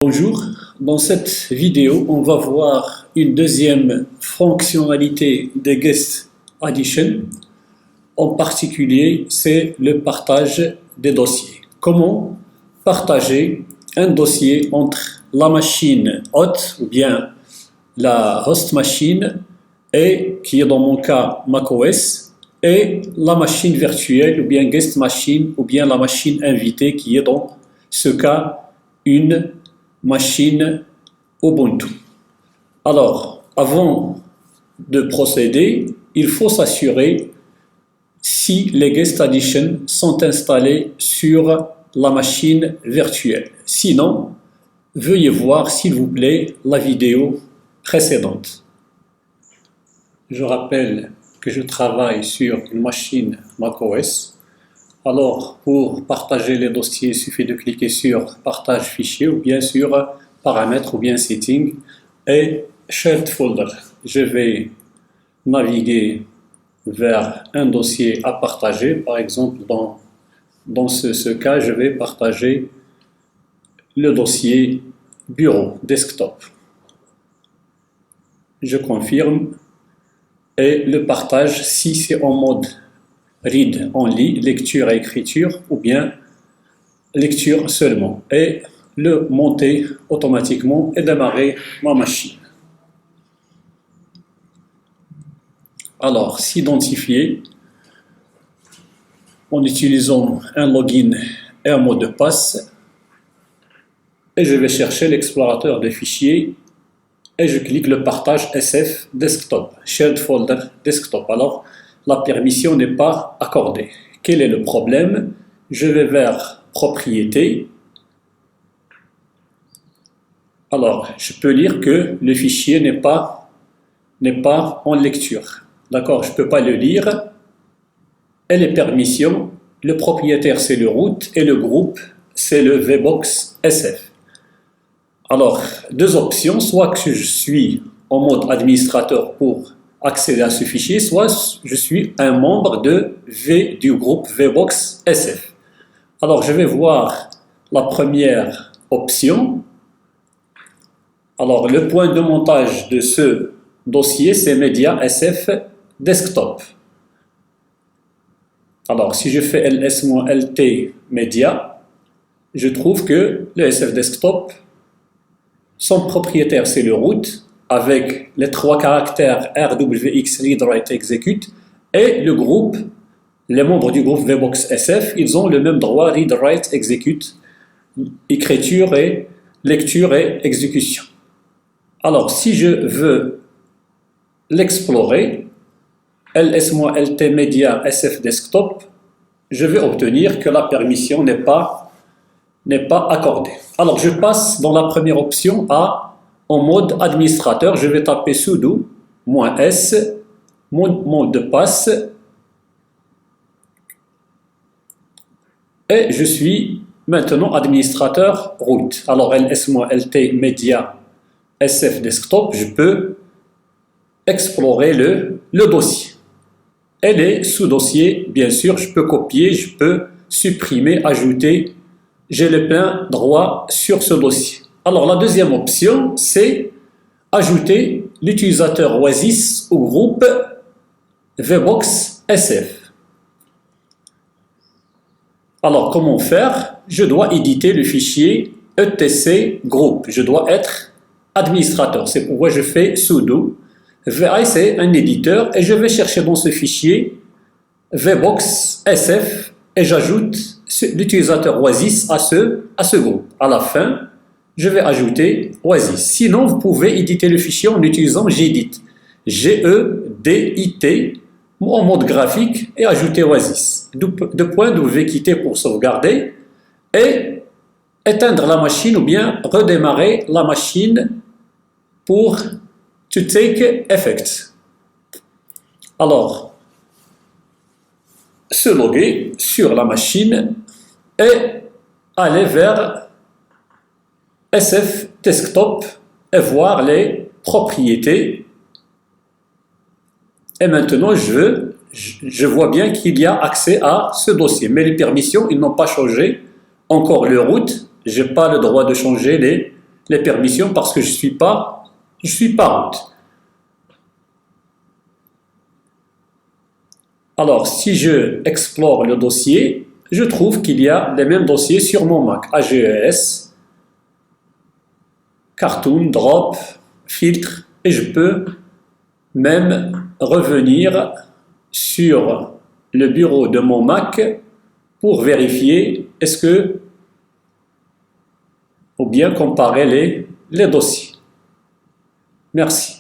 Bonjour, dans cette vidéo, on va voir une deuxième fonctionnalité de Guest Addition. En particulier, c'est le partage des dossiers. Comment partager un dossier entre la machine hôte ou bien la host machine et qui est dans mon cas macOS et la machine virtuelle ou bien guest machine ou bien la machine invitée qui est dans ce cas une machine Ubuntu. Alors, avant de procéder, il faut s'assurer si les Guest Addition sont installés sur la machine virtuelle. Sinon, veuillez voir s'il vous plaît la vidéo précédente. Je rappelle que je travaille sur une machine macOS. Alors, pour partager les dossiers, il suffit de cliquer sur Partage fichier ou bien sur Paramètres ou bien Settings et Shared Folder. Je vais naviguer vers un dossier à partager. Par exemple, dans ce cas, je vais partager le dossier Bureau, Desktop. Je confirme et le partage si c'est en mode read only, lecture et écriture, ou bien lecture seulement, et le monter automatiquement et démarrer ma machine. Alors, s'identifier en utilisant un login et un mot de passe, et je vais chercher l'explorateur de fichiers et je clique le partage SF Desktop, Shared Folder Desktop. Alors, la permission n'est pas accordée. Quel est le problème? Je vais vers Propriétés. Alors, je peux lire que le fichier n'est pas en lecture. D'accord, je ne peux pas le lire. Et les permissions, le propriétaire c'est le root et le groupe c'est le VBox SF. Alors, deux options, soit que je suis en mode administrateur pour accéder à ce fichier, soit je suis un membre du groupe VBox SF. Alors, je vais voir la première option. Alors, le point de montage de ce dossier, c'est Media SF Desktop. Alors, si je fais ls-lt Media, je trouve que le SF Desktop, son propriétaire, c'est le root, avec les trois caractères RWX, Read, Write, Execute, et le groupe, les membres du groupe VBox SF, ils ont le même droit Read, Write, Execute, écriture et lecture et exécution. Alors, si je veux l'explorer, ls-lt media SF desktop, je vais obtenir que la permission n'est pas accordée. Alors, je passe dans la première option en mode administrateur. Je vais taper sudo -s, mon mot de passe, et je suis maintenant administrateur root. Alors, ls-lt media SF desktop, je peux explorer le dossier. Et les sous-dossiers, bien sûr, je peux copier, je peux supprimer, ajouter. J'ai le plein droit sur ce dossier. Alors, la deuxième option, c'est ajouter l'utilisateur Oasis au groupe VBox SF. Alors, comment faire? Je dois éditer le fichier etc group. Je dois être administrateur. C'est pourquoi je fais sudo. VI, c'est un éditeur et je vais chercher dans ce fichier VBox SF et j'ajoute l'utilisateur Oasis à ce groupe. À la fin, je vais ajouter Oasis. Sinon, vous pouvez éditer le fichier en utilisant Gedit. G-E-D-I-T en mode graphique et ajouter Oasis. Deux points, vous devez quitter pour sauvegarder et éteindre la machine ou bien redémarrer la machine pour to take effect. Alors, se loguer sur la machine et aller vers SF Desktop et voir les propriétés. Et maintenant, je vois bien qu'il y a accès à ce dossier. Mais les permissions, ils n'ont pas changé. Encore le root, je n'ai pas le droit de changer les permissions parce que je suis pas root. Alors, si je explore le dossier, je trouve qu'il y a les mêmes dossiers sur mon Mac. AGES, Cartoon, Drop, Filtre, et je peux même revenir sur le bureau de mon Mac pour vérifier ou bien comparer les dossiers. Merci.